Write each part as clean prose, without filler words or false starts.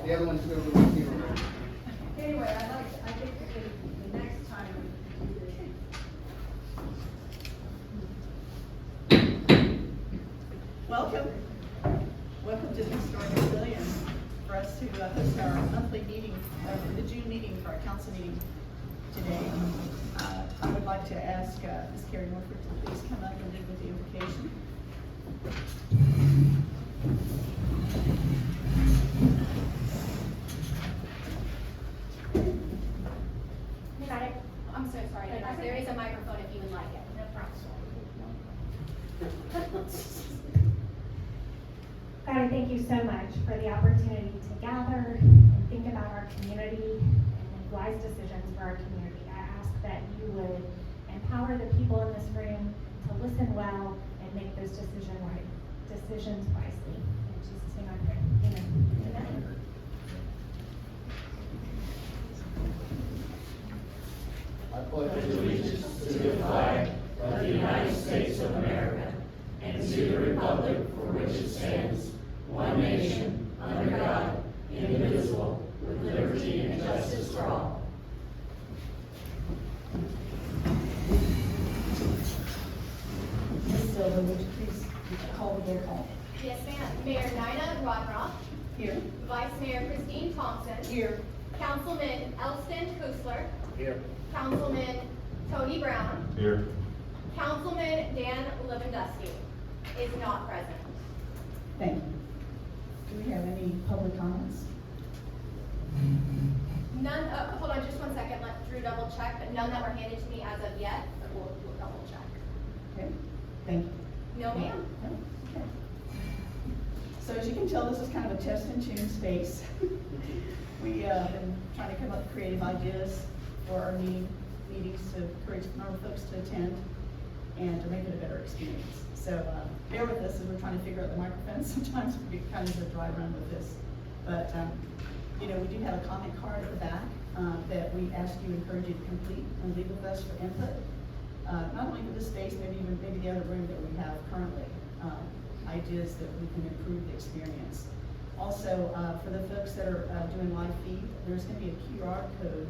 The other one's still with you. Anyway, I think that the next time we do this. Welcome to the Historic Pavilion for us to host our monthly meeting, the June meeting for our council meeting today. I would like to ask Ms. Carrie Morford to please come up and lead with the invocation. I'm so sorry, there is a microphone if you would like it. No problem. God, I thank you so much for the opportunity to gather and think about our community and make wise decisions for our community. I ask that you would empower the people in this room to listen well and make those decisions wisely. In Jesus' name I pray. Amen. Amen. I pledge allegiance to the flag of the United States of America and to the republic for which it stands, one nation, under God, indivisible, with liberty and justice for all. Ms. Silva, would you please call the roll call? Yes, ma'am. Mayor Nina Rodroff, Here. Vice Mayor Christine Thompson, Here. Councilman Elston Kusler, Here. Councilman Tony Brown, Here. Councilman Dan Lewandowski is not present. Thank you. Do we have any public comments? None, hold on just 1 second, let Drew double check, but none that were handed to me as of yet, but we'll double check. Okay, thank you. No, ma'am. Okay. So as you can tell, this is kind of a test and tune space. We have been trying to come up with creative ideas for our meetings to encourage more folks to attend and to make it a better experience. So bear with us as we're trying to figure out the microphones. Sometimes we kind of a dry run with this. But you know, we do have a comment card at the back that we ask you, encourage you to complete and leave with us for input. Not only for this space, maybe the other room that we have currently, ideas that we can improve the experience. Also, for the folks that are doing live feed, there's going to be a QR code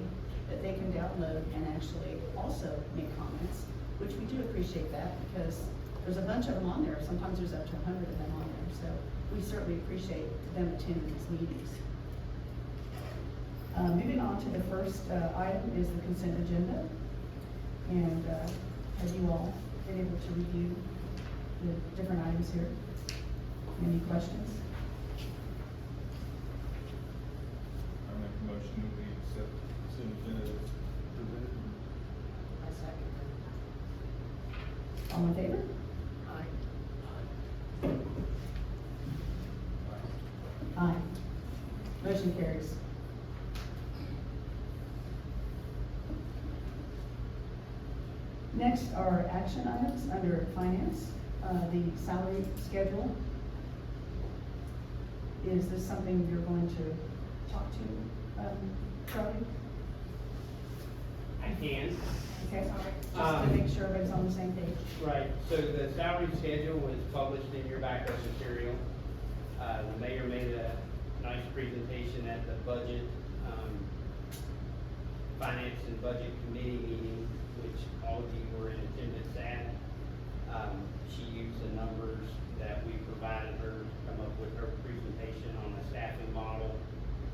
that they can download and actually also make comments, which we do appreciate that because there's a bunch of them on there. Sometimes there's up to 100 of them on there, so we certainly appreciate them attending these meetings. Moving on to the first item is the consent agenda. And have you all been able to review the different items here? Any questions? I make a motion that we accept the consent agenda as presented. I second. All in favor? Aye. Aye. Motion carries. Next are action items under finance, the salary schedule. Is this something you're going to talk to, Charlie? I can. Okay, just to make sure everybody's on the same page. Right, so the salary schedule was published in your backup material. The mayor made a nice presentation at the budget, finance and budget committee meeting, which all of you were in attendance at. She used the numbers that we provided her to come up with her presentation on the staffing model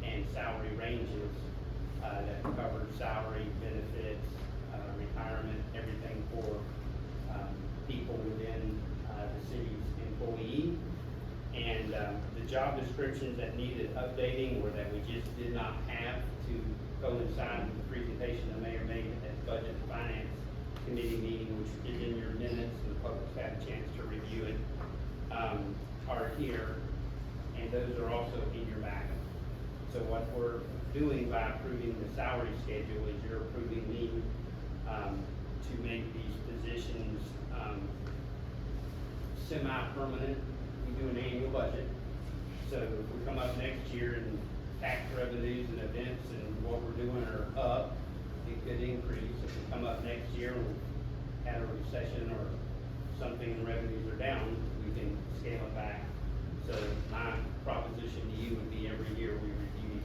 and salary ranges that covered salary, benefits, retirement, everything for people within the city's employee. And the job descriptions that needed updating or that we just did not have to coincide with the presentation the mayor made at the Budget and Finance Committee meeting, which is in your minutes, and the public's had a chance to review it, are here, and those are also in your backup. So what we're doing by approving the salary schedule is you're approving me to make these positions semi-permanent. We do an annual budget. So if we come up next year and tax revenues and events and what we're doing are up, it could increase. If we come up next year and we had a recession or something and revenues are down, we can scale it back. So my proposition to you would be every year we review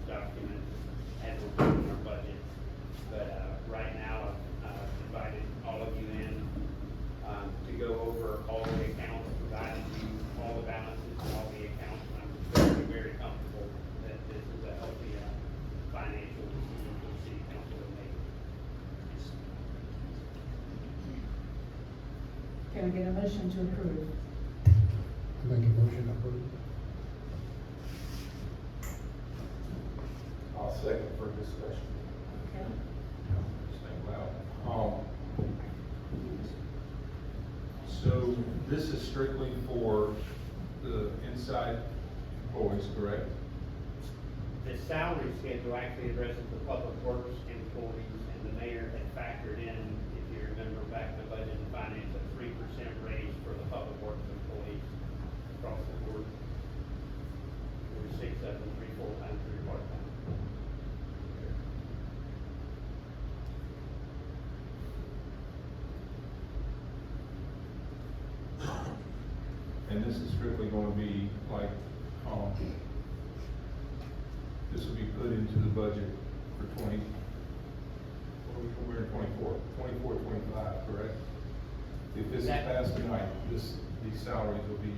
I get a motion to approve? Make a motion approved. I'll second for discussion. Okay. Stay loud. So this is strictly for the inside employees, correct? The salary schedule actually addresses the public works employees, and the mayor had factored in, if you remember back in the budget and finance, a 3% raise for the public works employees across the board. There were 6 of them, 3 full-time, 3 part-time. And this is strictly gonna be like, this will be put into the budget for we're in 24, 25, correct? If this is passed tonight, these salaries will be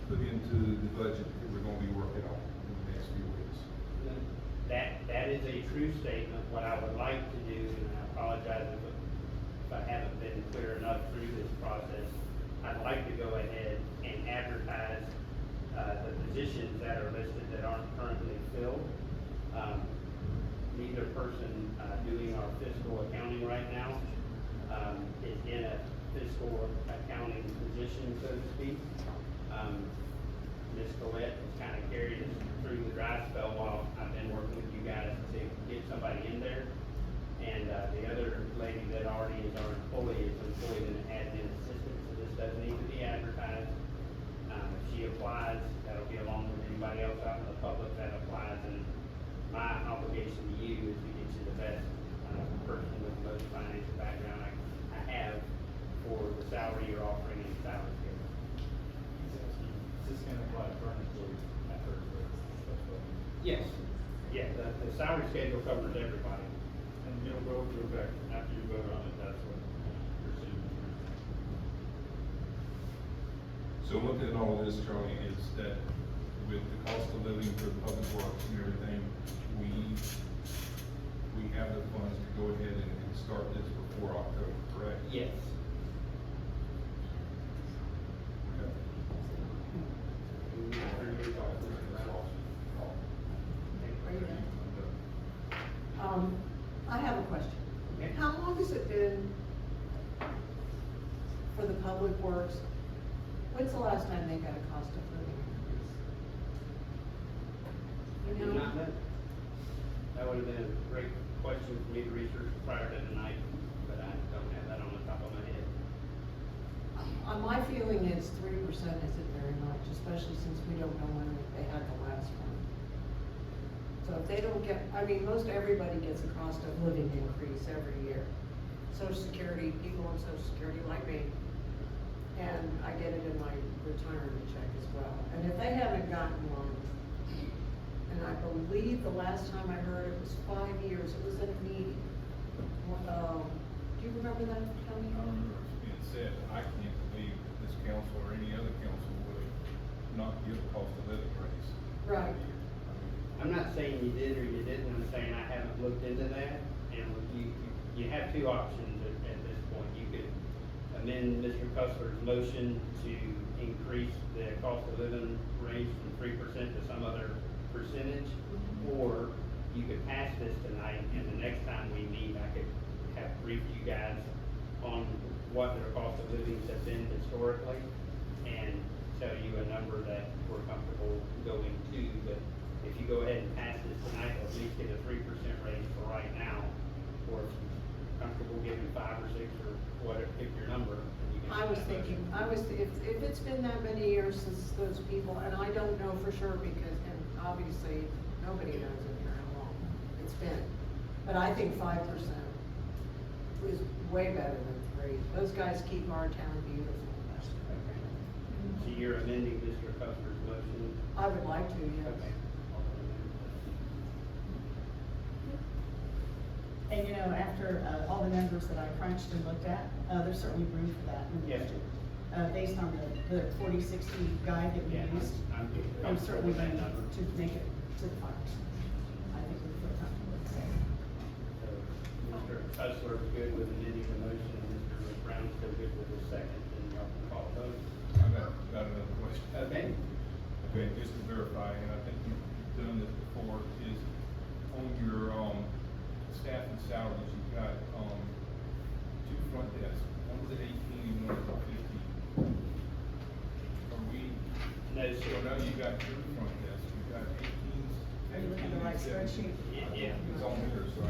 put into the budget that we're gonna be working on in the next few weeks. That is a true statement. What I would like to do, and I apologize if I haven't been clear enough through this process, I'd like to go ahead and advertise the positions that are listed that aren't currently filled. Neither person doing our fiscal accounting right now is in a fiscal accounting position, so to speak. Ms. Colette has kind of carried us through the dry spell while I've been working with you guys to get somebody in there. And the other lady that already is our employee is employed in an admin assistant, so this does need to be advertised. If she applies, that'll be along with anybody else out in the public that applies, and my obligation to you is to get you the best person with the most financial background I have for the salary you're offering and salary scale. Is this gonna apply to current employees at first grade? Yes, yeah, the salary schedule covers everybody. And you'll go through effect after you vote on it, that's what you're seeing. So looking at all of this, Charlie, is that with the cost of living for the public works and everything, we have the funds to go ahead and start this before October, correct? Yes. Okay. Are you done? I have a question. Okay. How long has it been for the public works? When's the last time they got a cost of living increase? You know? Not that. That would have been a great question for me to research prior to tonight, but I don't have that on the top of my head. My feeling is 3% isn't very much, especially since we don't know when they had the last one. So if they don't get, I mean, most everybody gets a cost of living increase every year. Social Security, people on Social Security like me, and I get it in my retirement check as well. And if they haven't gotten one, and I believe the last time I heard it was 5 years, it was at a meeting. Do you remember that, Tony? I remember it being said, I can't believe this council or any other council would not give a cost of living raise. Right. I'm not saying you did or you didn't, I'm saying I haven't looked into that, and you have 2 options at this point. You could amend Mr. Cussler's motion to increase the cost of living range from 3% to some other percentage, or you could pass this tonight, and the next time we meet, I could have briefed you guys on what their cost of livings have been historically, and tell you a number that we're comfortable going to. But if you go ahead and pass this tonight, at least get a 3% raise for right now, or if you're comfortable giving 5 or 6 or whatever, pick your number. And you can I was thinking, if it's been that many years since those people, and I don't know for sure because, and obviously, nobody knows in here how long it's been. But I think 5% is way better than 3. Those guys keep our town beautiful. So you're amending Mr. Custer's motion? I would like to, yes. Okay. And you know, after all the numbers that I crunched and looked at, there's certainly room for that in the Yes. budget. Based on the 40-60 guide that we Yeah, used, I'm I'm certainly comfortable with going that number. to make it to the 5%. I think we feel comfortable with that. So Mr. Cussler is good with amending the motion, and Mr. Brown's still good with the second, then y'all can call a vote. I got another question. Okay. Okay, just to verify, and I think you've done this before, is on your, staff and salaries, you've got, two front desks, one's at 18 and one's at 15. Are we, No, so sir. now you've got three front desks, you've got 18s. Are you looking at the right 18s, spreadsheet? Yeah. It's on here, so I,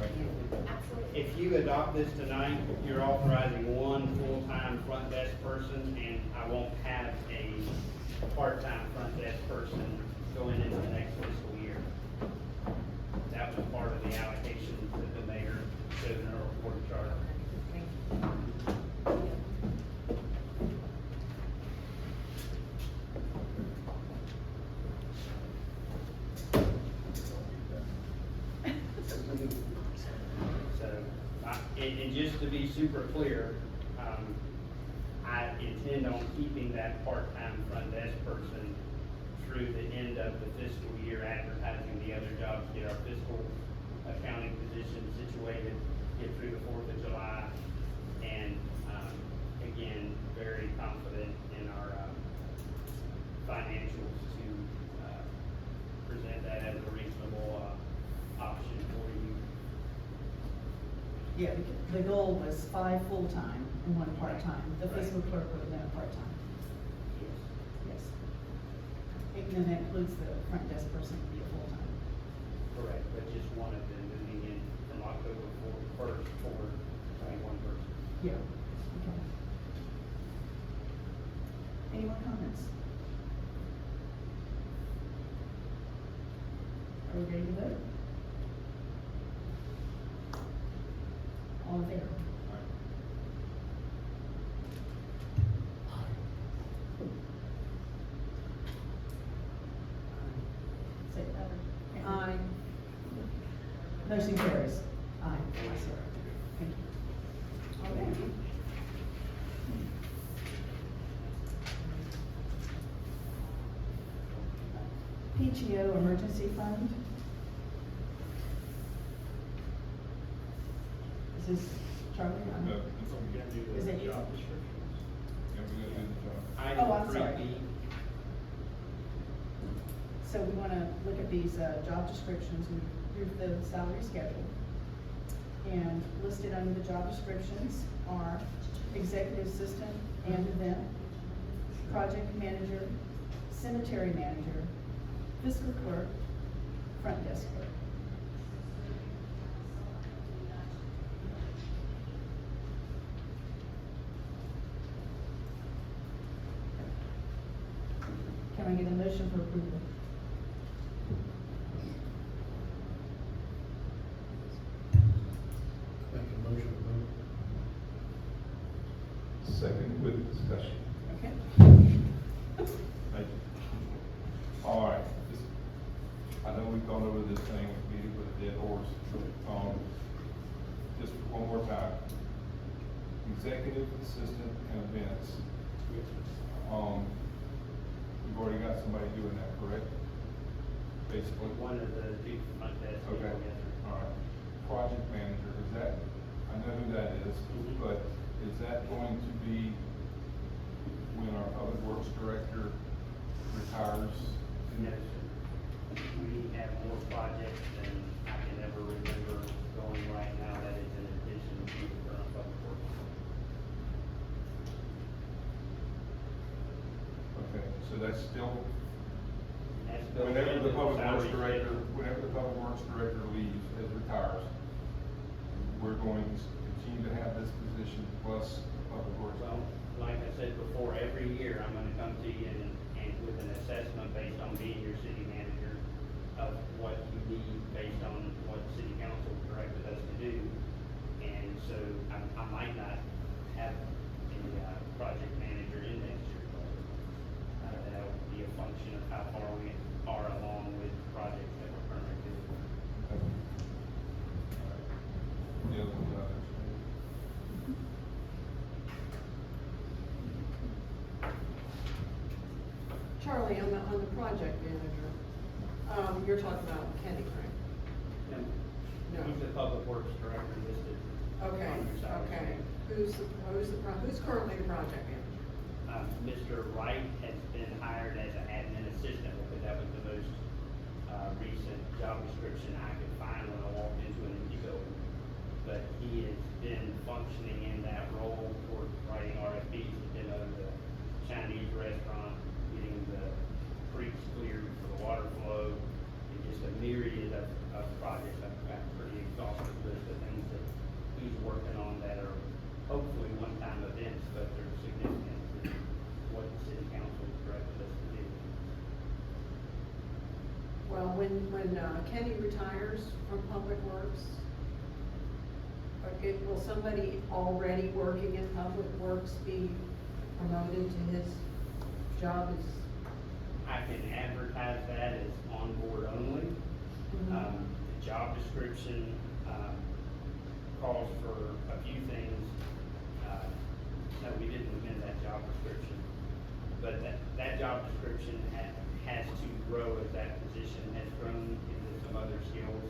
Absolutely. If you adopt this tonight, you're authorizing one full-time front desk person, and I won't have a part-time front desk person going into the next fiscal year. That was part of the allocation that the mayor showed in her report chart. So, and just to be super clear, I intend on keeping that part-time front desk person through the end of the fiscal year, advertising the other jobs, get our fiscal accounting position situated, get through the 4th of July, and, again, very confident in our, financials to, present that as a reasonable, option for you. Yeah, the goal was 5 full-time and 1 part-time. The fiscal clerk would have been a part-time. Yes. Yes. And then that includes the front desk person to be a full-time. Correct, but just one of them moving in from October 1st forward, 21 person. Yeah. Okay. Any more comments? Are we ready to vote? All in favor? Say it louder. Aye. Motion carries. Aye. Thank you. Okay. PTO emergency fund. Is this Charlie? I'm- no, So we gotta do Is the it you? job descriptions. yeah, we gotta do the job. Oh, I'm Item sorry. 3B, So we wanna look at these, job descriptions, we approved the salary schedule. And listed under the job descriptions are executive assistant and event, project manager, cemetery manager, fiscal clerk, front desk clerk. Can I get a motion for approval? Make a motion to vote. Second with discussion. Okay. Thank you. All right, just, I know we've gone over this thing, we beat it with a dead horse, just one more time. Executive assistant and events. We've already got somebody doing that, correct? Basically. one of the two front desk people, Okay, yes, sir. all right. Project manager, is that, I know who that is, but is that going to be when our public works director retires? No, sir. We have more projects than I can ever remember going right now, that is in addition to the current public works. Okay, so that's still, That's built whenever into the public works salary director, schedule. whenever the public works director leaves, retires, we're going to continue to have this position plus public works. Well, like I said before, every year I'm gonna come to you and with an assessment based on being your city manager of what you need based on what city council directed us to do. And so I might not have a, project manager in next year's budget. That'll be a function of how far we are along with projects that we're currently doing. Okay. All right. The other ones I understand. Charlie, on the project manager, you're talking about Kenny, right? No. He's the public works director listed Okay, on your salary okay. schedule. Who's currently the project manager? Mr. Wright has been hired as an admin assistant because that was the most, recent job description I could find when I walked into an empty building. But he has been functioning in that role for writing RFPs, you know, the Chinese restaurant, getting the creeks cleared for the water flow, and just a myriad of projects. I've got a pretty exhaustive list of things that he's working on that are hopefully one-time events, but they're significant to what the city council directed us to do. Well, when Kenny retires from Public Works, will somebody already working in Public Works be promoted to his job as? I can advertise that as on board only. The job description, calls for a few things. No, we didn't amend that job description, but that job description has to grow as that position has grown into some other skills.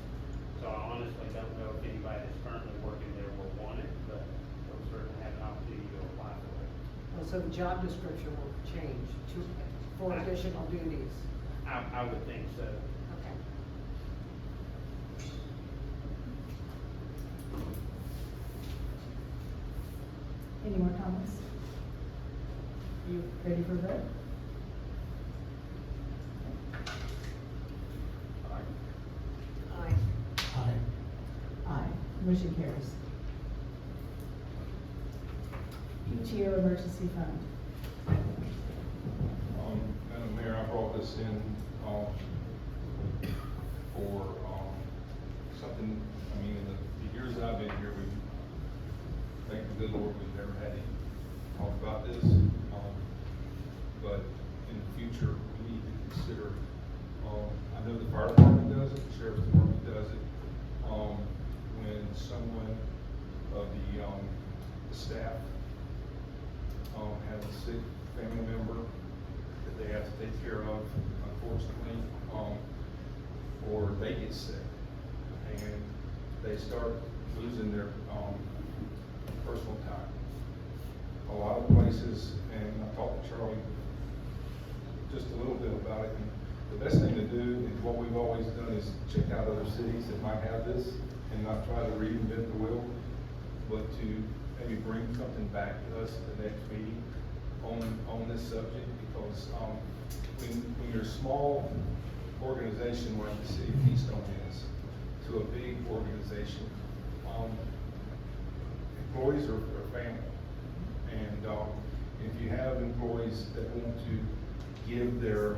So I honestly don't know if anybody that's currently working there will want it, but they'll certainly have an opportunity to apply for it. Well, so the job description will change for additional duties. I would think so. Okay. Any more comments? You ready for a vote? Aye. Aye. Aye. Motion carries. PTO emergency fund. Madam Mayor, I brought this in, for, something, I mean, in the years I've been here, we, thank the good Lord, we've never had any talk about this. But in the future, we need to consider, I know the fire department does it, the sheriff's department does it. When someone of the staff, has a sick family member that they have to take care of, unfortunately, or they get sick, and they start losing their, personal time. A lot of places, and I talked to Charlie just a little bit about it, and the best thing to do is what we've always done is check out other cities that might have this, and not try to reinvent the wheel, but to maybe bring something back to us at the next meeting on this subject, because, when you're a small organization like the city of Keystone is, to a big organization, employees are family. And, if you have employees that want to give their,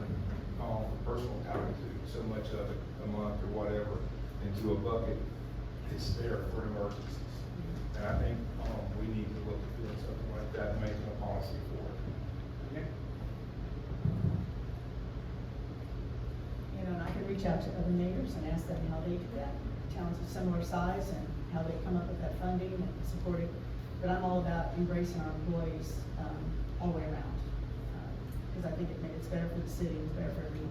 personal time to so much of it a month or whatever into a bucket, it's there for emergencies. And I think, we need to look at doing something like that and making a policy for it. Okay. You know, and I could reach out to other neighbors and ask them how they do that, towns of similar size, and how they come up with that funding and support it. But I'm all about embracing our employees, all the way around. Because I think it's better for the city, it's better for everyone.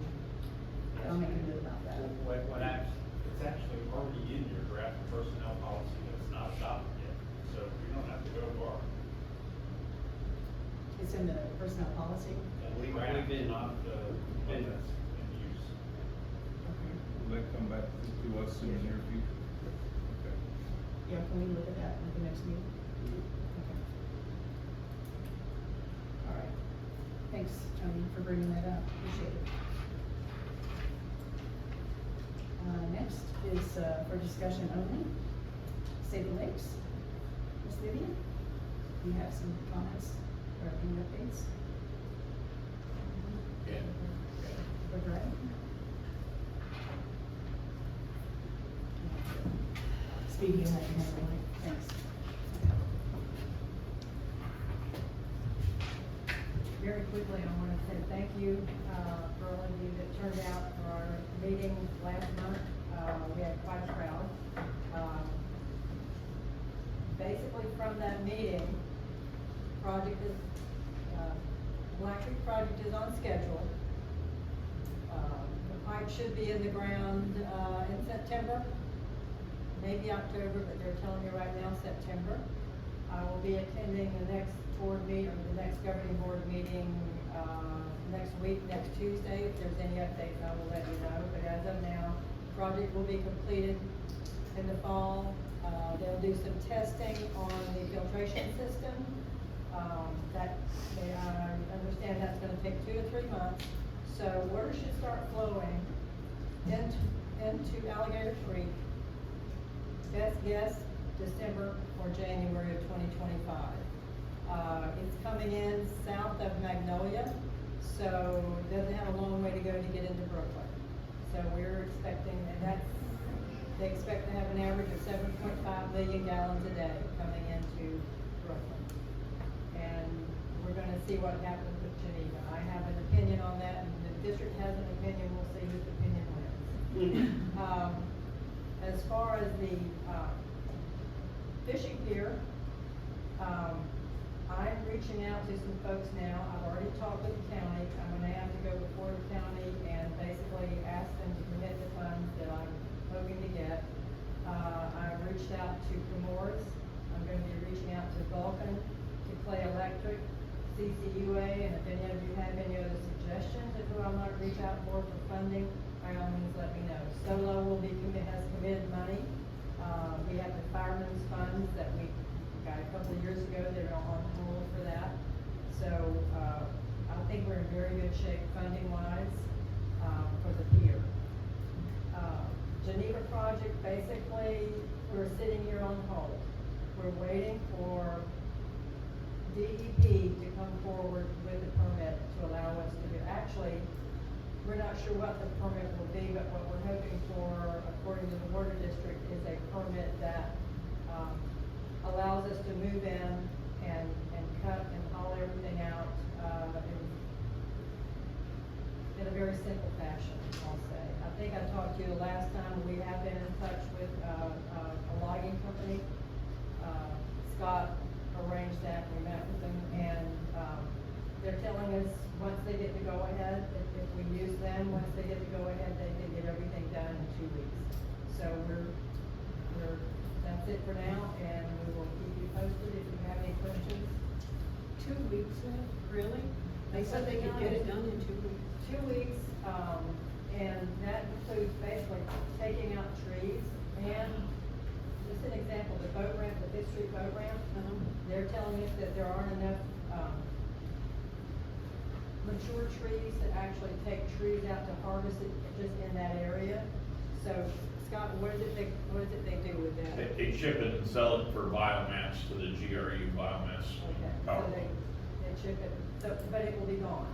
I'll make a note about that. It's actually already in your draft personnel policy that's not adopted yet, so you don't have to go far. It's in the personnel policy. And We've draft, been- not the been- that's in use. Okay. Will that come back to us in the near future? Okay. Yeah, can we look at that at the next meeting? Okay. All right. Thanks, Tony, for bringing that up. Appreciate it. Next is, for discussion only, Save the Lakes. Ms. Vivian, you have some comments or any updates? Yeah. For Brad? Speaking of that, you have the mic. Thanks. Very quickly, I want to say thank you for all of you that turned out for our meeting last month. We had quite a crowd. Basically, from that meeting, Black Creek project is on schedule. The pipe should be in the ground in September, maybe October, but they're telling me right now September. I will be attending the next board meeting, or the next governing board meeting, next week, next Tuesday. If there's any updates, I will let you know, but as of now, project will be completed in the fall. They'll do some testing on the filtration system. I understand that's gonna take 2 to 3 months. So water should start flowing into Alligator Creek, best guess, December or January of 2025. It's coming in south of Magnolia, so it doesn't have a long way to go to get into Brooklyn. So we're expecting, they expect to have an average of 7.5 million gallons a day coming into Brooklyn. And we're gonna see what happens with Geneva. I have an opinion on that, and the district has an opinion, we'll see whose opinion wins. As far as the, fishing pier, I'm reaching out to some folks now. I've already talked with the county. I'm gonna have to go before the county and basically ask them to commit the funds that I'm hoping to get. I reached out to Primoris. I'm gonna be reaching out to Vulcan, to Clay Electric, CCUA, and if any of you have any other suggestions of who I might reach out for funding, by all means, let me know. Solo has committed money. We have the fireman's funds that we got a couple of years ago. They're on hold for that. So, I think we're in very good shape funding wise, for the pier. Geneva project, basically, we're sitting here on hold. We're waiting for DEP to come forward with a permit to allow us to do. Actually, we're not sure what the permit will be, but what we're hoping for, according to the water district, is a permit that, allows us to move in and cut and haul everything out, in a very simple fashion, I'll say. I think I talked to you the last time. We have been in touch with, a logging company. Scott arranged that, we met with them, and, they're telling us, once they get the go-ahead, if we use them, once they get the go-ahead, they can get everything done in 2 weeks. So that's it for now, and we will keep you posted if you have any questions. 2 weeks now? Really? They said they could get it done in 2 weeks. 2 weeks, and that includes basically taking out trees, and just an example, the boat ramp, the Fifth Street boat ramp, they're telling us that there aren't enough, mature trees that actually take trees out to harvest it just in that area. So, Scott, what is it they do with that? They ship it and sell it for biomass to the GRU biomass Okay, power so plant. they ship it, so, but it will be gone.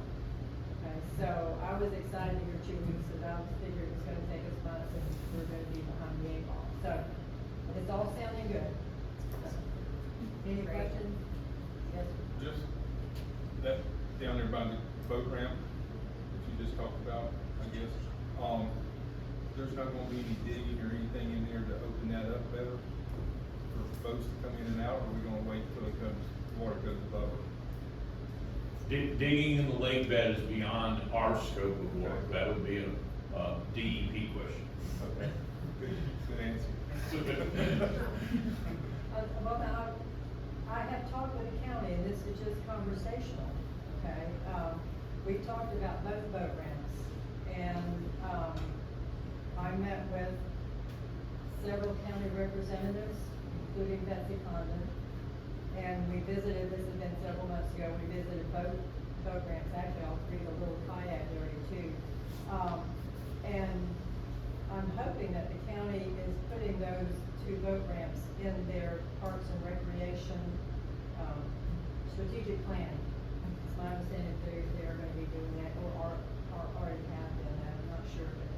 Okay, so I was excited to hear 2 weeks, because I was figuring it's gonna take us months, and we're gonna be behind the 8 ball. So, it's all sounding good. Any questions? Yes, sir. Just that down there by the boat ramp that you just talked about, I guess, there's not gonna be any digging or anything in there to open that up better for boats to come in and out, or are we gonna wait till water goes above it? Digging in the lake bed is beyond our scope of work. Okay. That would be a DEP question. Okay, good answer. Well, now, I have talked with the county, and this is just conversational, okay? We talked about both boat ramps, and, I met with several county representatives, including Betsy Condon, and we visited, this has been several months ago, we visited both boat ramps, actually all three, the little kayak area too. And I'm hoping that the county is putting those 2 boat ramps in their parks and recreation, strategic planning. It's my understanding they're gonna be doing that, or already have done that, I'm not sure, but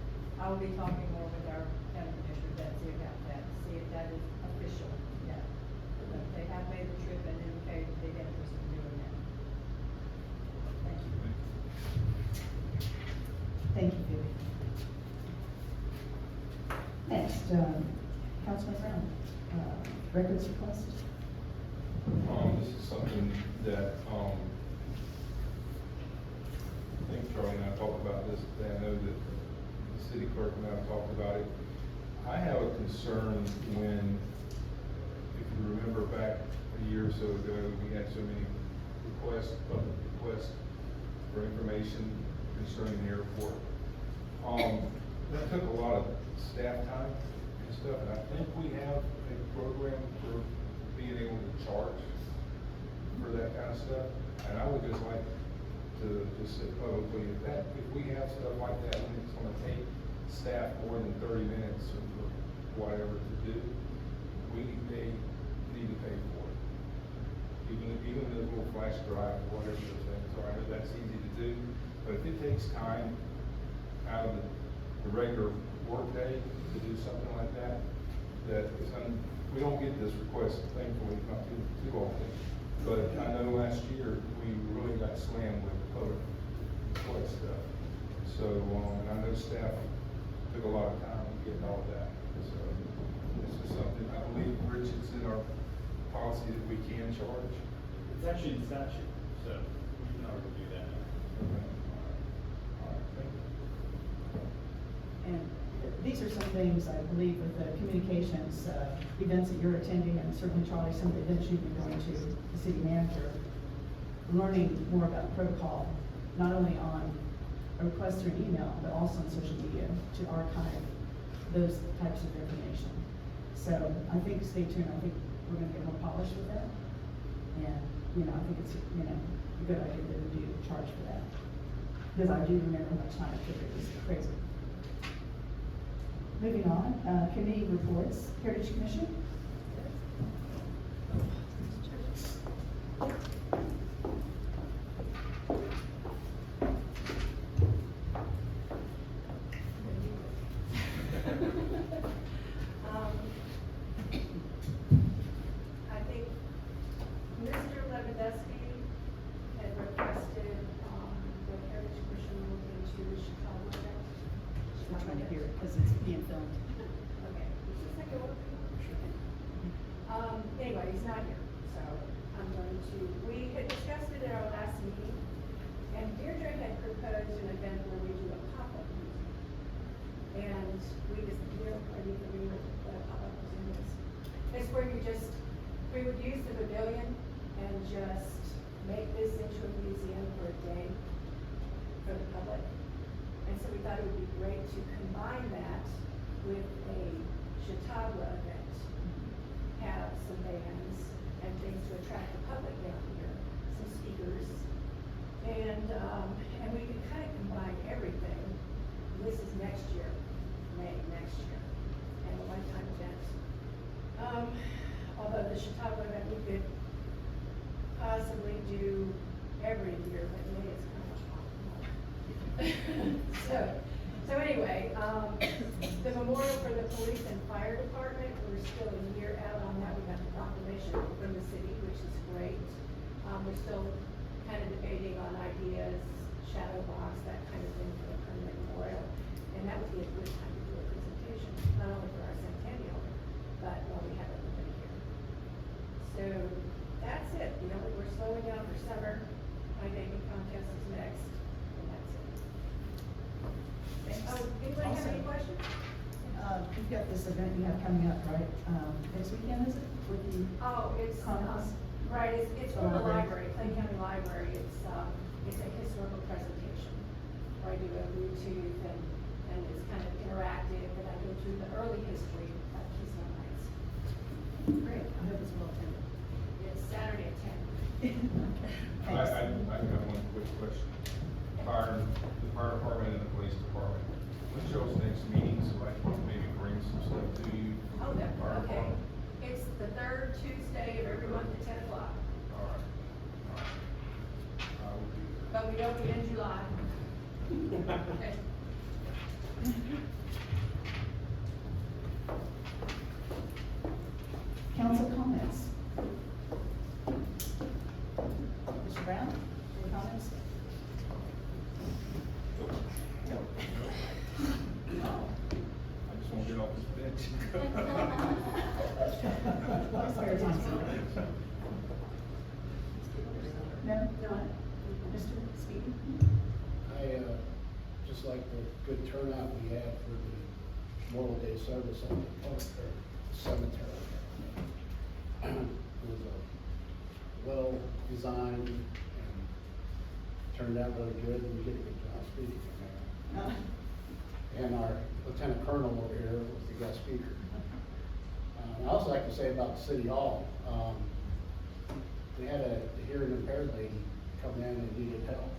I will be talking more with our county commissioner, Betsy, about that, to see if that is official yet. But they have made the trip and indicated a big interest in doing that. Thank you. Thank you, Vivi. Next, Councilman Brown, records request. This is something that, I think Charlie and I talked about this today. I know that the city clerk and I have talked about it. I have a concern when, if you remember back a year or so ago, we had so many requests, public requests for information concerning the airport. That took a lot of staff time and stuff, and I think we have a program for being able to charge for that kind of stuff. And I would just like to just say publicly, if we have stuff like that, and it's gonna take staff more than 30 minutes or whatever to do, they need to pay for it. Even the little flash drive, or whatever those things are, I know that's easy to do, but if it takes time out of the regular workday to do something like that, we don't get this request, thankfully, not too often. But I know last year, we really got slammed with public request stuff. So, and I know staff took a lot of time getting all of that. So, this is something, I believe, Rich, it's in our policy that we can charge. It's actually in statute, so we can already do that. Okay. All right, thank you. And these are some things, I believe, with the communications, events that you're attending, and certainly Charlie, some of the events you've been going to, the city manager, learning more about protocol, not only on a request through an email, but also on social media to archive those types of information. So I think, stay tuned, I think we're gonna get more polished with that. And, I think it's, a good idea that we do charge for that. Because I do remember how much time it took, it was crazy. Moving on, committee reports, Heritage Commission. I think Mr. Lewandowski had requested, the Heritage Commission look into the Chicago event. I'm trying to hear it because it's being filmed. Okay, just a second. Anyway, he's not here, so I'm going to, we had discussed it at our last meeting, and Deirdre had proposed an event where we do a pop-up museum. And we just, I need to read what a pop-up museum is. It's where we would use the pavilion and just make this into a museum for a day for the public. And so we thought it would be great to combine that with a Chautauqua event. Have some bands and things to attract the public down here, some speakers. And we could kind of combine everything. This is next year, May next year, and a one-time event. Although the Chautauqua event we could possibly do every year, but May is kind of hot. So anyway, the memorial for the police and fire department, we're still a year out on that. We got the proclamation from the city, which is great. We're still kind of debating on ideas, shadow box, that kind of thing for the permanent memorial. And that would be a good time to do a presentation, not only for our centennial, but while we have everybody here. So that's it. We're slowing down for summer. My baking contest is next, and that's it. Oh, anybody have any questions? You've got this event you have coming up, right? Next weekend, is it? With the Oh, it's, Conference? right, it's from the Library. library, Clayton County Library. It's a historical presentation where I do a Bluetooth and it's kind of interactive, and I go through the early history of Keystone Heights. Great, I hope it's well attended. It's Saturday at 10. Thanks. I've got one quick question. The fire department and the police department, when's y'all's next meeting, so I can maybe bring some stuff to you? Oh, from the fire okay. department? It's the third Tuesday of every month at 10 o'clock, All right. I will do that. but we don't meet in July. Okay. Council comments? Mr. Brown, any comments? I just won't get off this bench. Spare time. No? Mr. Speaker? I, just like the good turnout we had for the Memorial Day service at the cemetery. was a well-designed and turned out really good, and we did a good job speaking from there. And our Lieutenant Colonel over here was the guest speaker. I'd also like to say about the City Hall, we had a hearing impaired lady come in and needed help.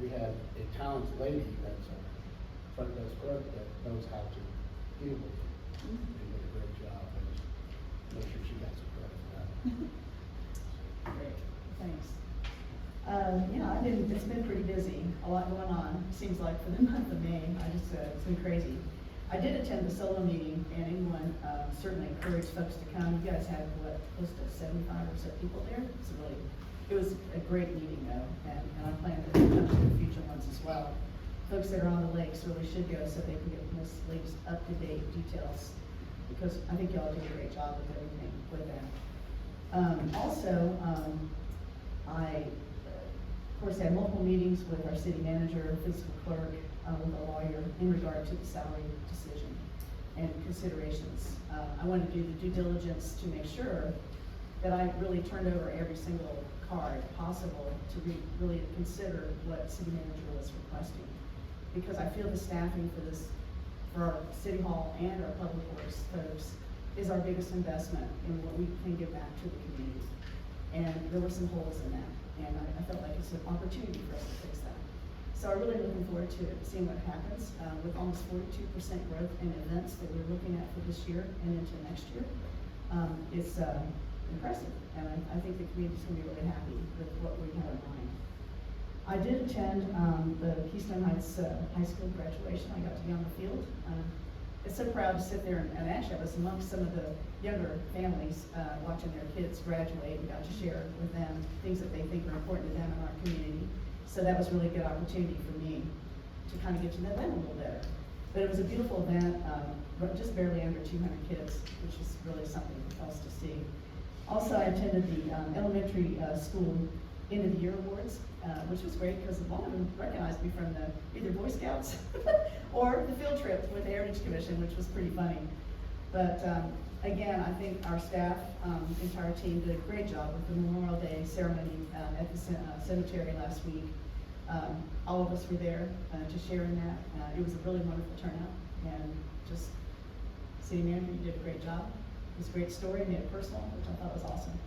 We had a talented lady that's a front desk clerk that knows how to deal with it. And did a great job, and make sure she got some credit for that. Great, thanks. It's been pretty busy, a lot going on, seems like for the month of May, it's been crazy. I did attend the solo meeting, and anyone, certainly encourage folks to come. You guys had, close to 75 or so people there? It was a great meeting though, and I plan to come to the future ones as well. Folks that are on the lakes really should go so they can get the most latest up-to-date details, because I think y'all do a great job with everything with that. I, of course, had multiple meetings with our city manager, physical clerk, with a lawyer in regard to the salary decision and considerations. I wanted to do the due diligence to make sure that I really turned over every single card possible to really consider what city manager was requesting. Because I feel the staffing for our city hall and our public works folks is our biggest investment in what we can give back to the community. And there were some holes in that, and I felt like it's an opportunity for us to fix that. So I'm really looking forward to seeing what happens with almost 42% growth in events that we're looking at for this year and into next year. It's impressive, and I think the community's going to be really happy with what we have in mind. I did attend the Keystone Heights High School graduation. I got to be on the field. It's so proud to sit there, and actually I was amongst some of the younger families watching their kids graduate and got to share with them things that they think are important to them in our community. So that was really a good opportunity for me to kind of get to know them a little better. But it was a beautiful event, just barely under 200 kids, which is really something else to see. Also, I attended the elementary school end of the year awards, which was great because a lot of them recognized me from either Boy Scouts or the field trip with the Heritage Commission, which was pretty funny. But again, I think our staff, entire team did a great job with the Memorial Day ceremony at the cemetery last week. All of us were there to share in that. It was a really wonderful turnout, and just city manager, you did a great job. It was a great story, made it personal, which I thought was awesome.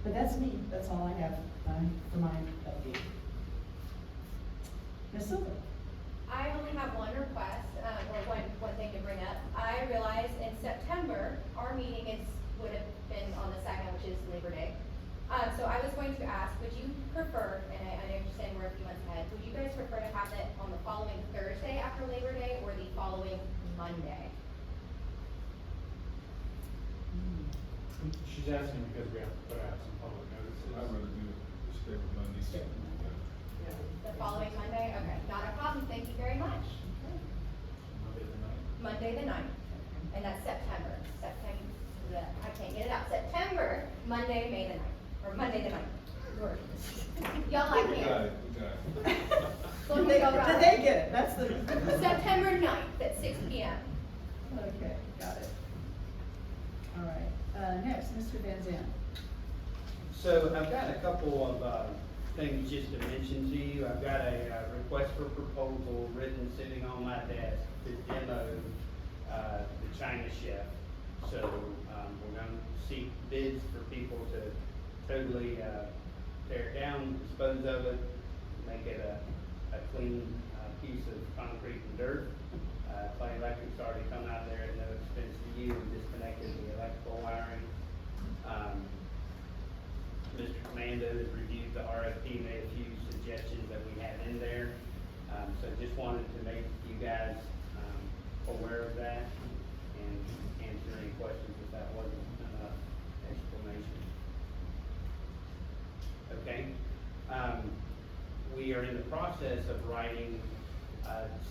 But that's me. That's all I have for my update. Ms. Silver. I only have one request, or one thing to bring up. I realized in September, our meeting would have been on the 2nd, which is Labor Day. So I was going to ask, would you prefer, and I understand we're a few months ahead, would you guys prefer to have it on the following Thursday after Labor Day or the following Monday? She's asking because we have to put out some public notices. I'd rather do it this day with Monday. The following Monday? Okay, not a problem, thank you very much. Monday the 9th, and that's September. I can't get it out. September, Monday, May the 9th, or Monday the 9th. Y'all like We me? got it, we got it. So we go Did around. they get it? That's the. September 9th at 6 p.m. Okay, got it. All right, next, Mr. Van Zandt. So I've got a couple of things just to mention to you. I've got a request for proposal written sitting on my desk to demo the China Chef. So we're going to seek bids for people to totally tear it down, dispose of it, make it a clean piece of concrete and dirt. Clay Electric's already come out there at no expense to you and disconnected the electrical wiring. Mr. Commando has reviewed the RFP, made a few suggestions that we had in there. So just wanted to make you guys aware of that and answer any questions if that wasn't enough explanation. Okay. We are in the process of writing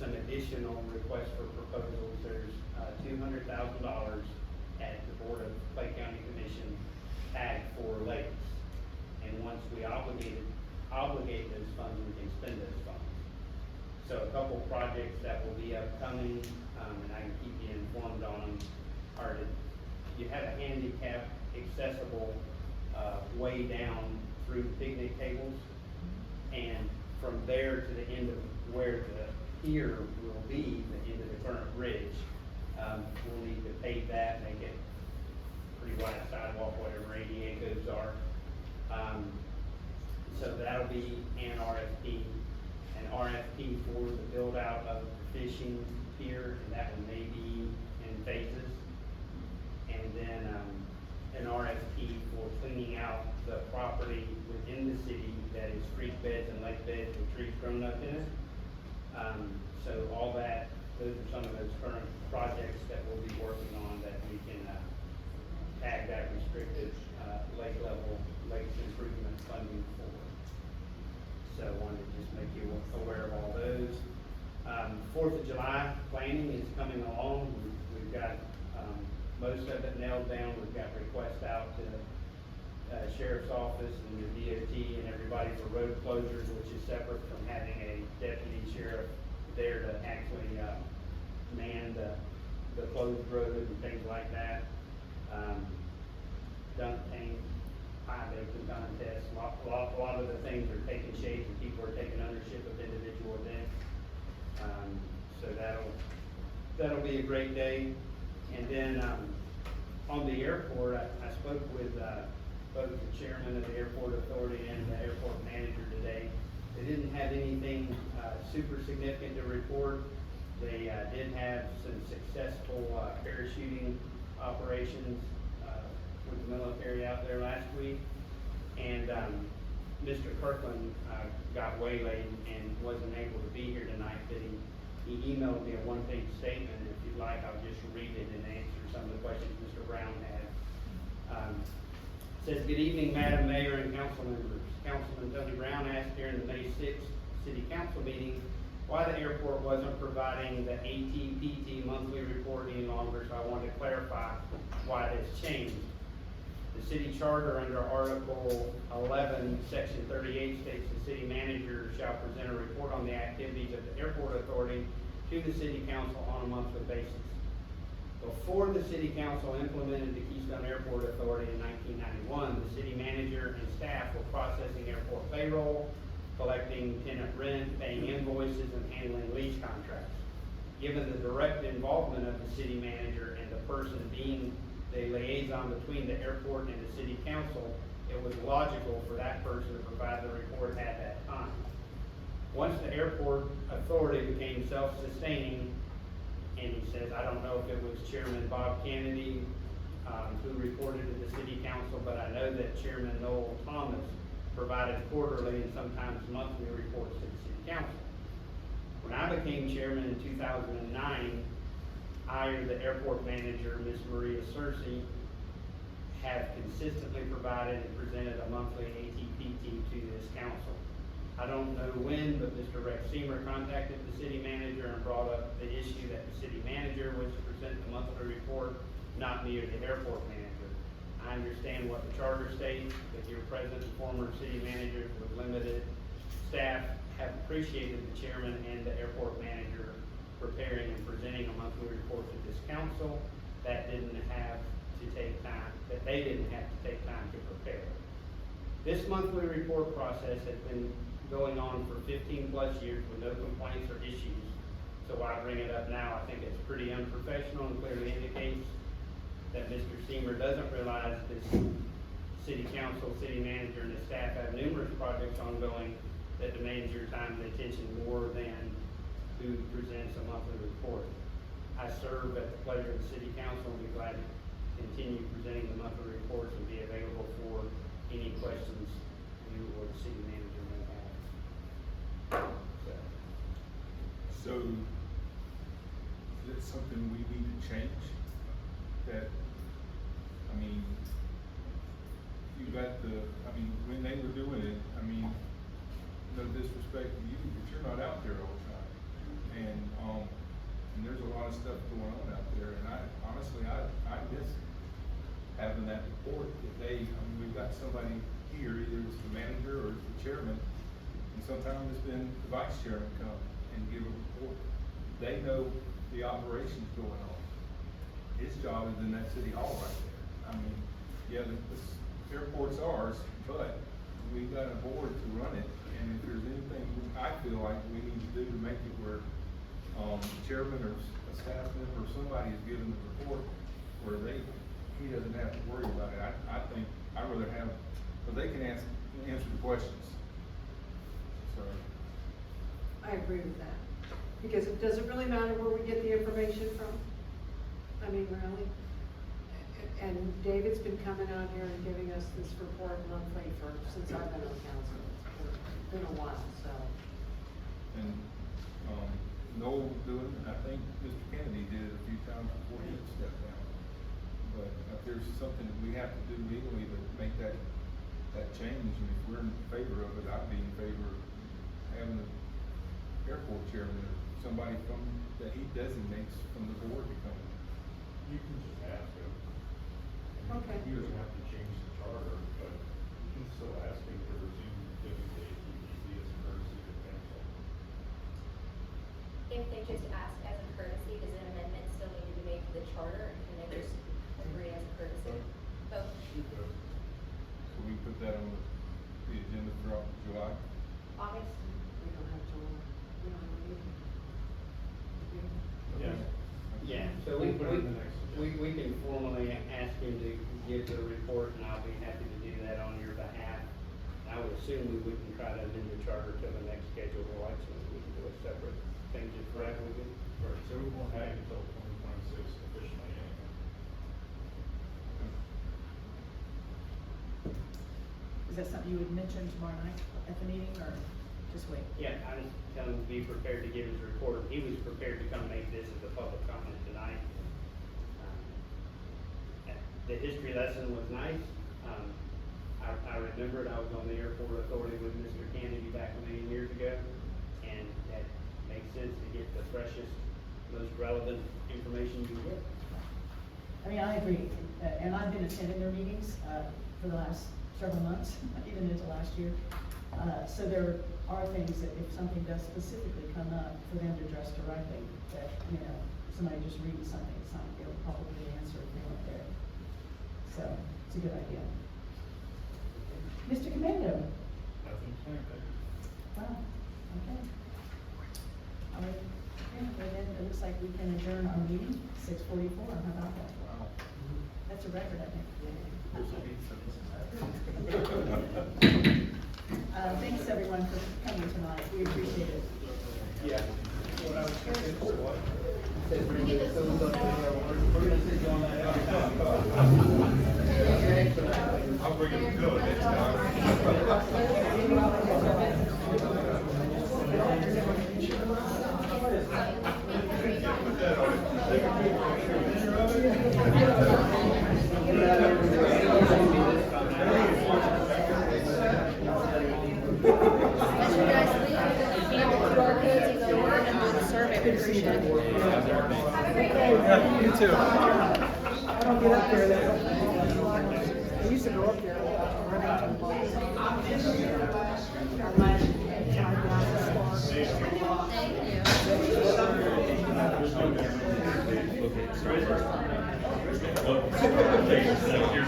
some additional requests for proposals. There's $200,000 at the Board of Clay County Commission tagged for lakes. And once we obligate those funds, we can spend those funds. So a couple projects that will be upcoming, and I can keep you informed on them, are to you have a handicap accessible, way down through the picnic tables. And from there to the end of where the pier will be, the end of the current bridge, we'll need to pave that, make it pretty wide sidewalk, whatever ADA codes are. So that'll be an RFP for the build out of the fishing pier, and that one may be in phases. And then, an RFP for cleaning out the property within the city that is creek beds and lake beds with trees grown up in it. So all that, those are some of those current projects that we'll be working on that we can, tag that restricted, lake level, lakes improvement funding for. So I wanted to just make you aware of all those. 4th of July planning is coming along. We've got, most of it nailed down. We've got requests out to sheriff's office and the DOT and everybody for road closures, which is separate from having a deputy sheriff there to actually man the closed road and things like that. Dunk tank, pie baking contest, a lot of the things are taking shape and people are taking ownership of individual events. So that'll be a great day. And then, on the airport, I spoke with, both the chairman of the airport authority and the airport manager today. They didn't have anything, super significant to report. They, did have some successful, parachuting operations, with the military out there last week. And, Mr. Kirkland, got waylaid and wasn't able to be here tonight, but he emailed me a one-page statement. If you'd like, I'll just read it and answer some of the questions Mr. Brown had. Says, good evening, Madam Mayor and council members. Councilman Tony Brown asked during the May 6th City Council meeting why the airport wasn't providing the ATPT monthly report any longer, so I wanted to clarify why this changed. The city charter under Article 11, Section 38 states the city manager shall present a report on the activities of the airport authority to the city council on a monthly basis. Before the city council implemented the Keystone Airport Authority in 1991, the city manager and staff were processing airport payroll, collecting tenant rent, paying invoices, and handling lease contracts. Given the direct involvement of the city manager and the person being the liaison between the airport and the city council, it was logical for that person to provide the report at that time. Once the airport authority became self-sustaining, and he says, I don't know if it was Chairman Bob Kennedy, who reported to the city council, but I know that Chairman Noel Thomas provided quarterly and sometimes monthly reports to the city council. When I became chairman in 2009, I, or the airport manager, Ms. Maria Searcy, have consistently provided and presented a monthly ATPT to this council. I don't know when, but Mr. Rex Seamer contacted the city manager and brought up the issue that the city manager was to present the monthly report, not me or the airport manager. I understand what the charter states, that your present and former city managers with limited staff have appreciated the chairman and the airport manager preparing and presenting a monthly report to this council. That didn't have to take time, that they didn't have to take time to prepare. This monthly report process has been going on for 15 plus years with no complaints or issues. So why bring it up now? I think it's pretty unprofessional and clearly indicates that Mr. Seamer doesn't realize this city council, city manager, and the staff have numerous projects ongoing that demands your time and attention more than who presents a monthly report. I serve at the pleasure of the city council and be glad to continue presenting the monthly reports and be available for any questions you or the city manager may have. So, is it something we need to change? That, I mean, you got when they were doing it, no disrespect to you, but you're not out there all the time. And there's a lot of stuff going on out there, and I honestly miss having that report. If we've got somebody here, either it's the manager or it's the chairman, and sometimes it's been the vice chairman come and give a report. They know the operations going on. his job is in that city hall right there. I mean, yeah, the airport's ours, but we got a board to run it, and if there's anything I feel like we need to do to make it where, chairman or a staff member or somebody is giving the report, where he doesn't have to worry about it, I think, I'd rather have, so they can answer the questions. So, I agree with that, because does it really matter where we get the information from? I mean, really? And David's been coming out here and giving us this report monthly since I've been on council. It's been a while, so. and, Noel doing, I think Mr. Kennedy did it a few times before he stepped down. But if there's something that we have to do legally to make that change, and if we're in favor of it, I'd be in favor of having the airport chairman or somebody that he designates from the board to come. You can just ask him. Okay. He doesn't have to change the charter, but you can still ask him to resume designate EPC as a courtesy to council. If they just ask as a courtesy, does an amendment still need to be made to the charter, and can they just agree as a courtesy? Both. So we put that on the agenda throughout July. August? We don't have to, we don't have a meeting. Yeah. Yeah, so We'll put it in the next agenda. we can formally ask him to give the report, and I'll be happy to do that on your behalf. I would assume we wouldn't try to amend the charter till the next scheduled election, we can do a separate thing just for that, we can. Right, so we won't have until 2026 officially anyway. Is that something you would mention tomorrow night at the meeting, or just wait? Yeah, I just tell him to be prepared to give his report. He was prepared to come make this as a public comment tonight. The history lesson was nice. I remembered I was on the airport authority with Mr. Kennedy back a million years ago, and that makes sense to get the freshest, most relevant information you get. I mean, I agree, and I've been attending their meetings, for the last several months, even into last year. So there are things that if something does specifically come up, for them to address directly, that, somebody just reading something, it's not, it'll probably answer if they weren't there. So, it's a good idea. Mr. Commando? Nothing to say, thank you. Wow, okay. All right, yeah, well then, it looks like we can adjourn our meeting, 6:44, how about that? Wow. That's a record, I think. Thanks everyone for coming tonight, we appreciate it. Yeah. What I was thinking for what? I'll bring it to Bill next time. You too. I don't get up there that much. I used to go up there. Thank you.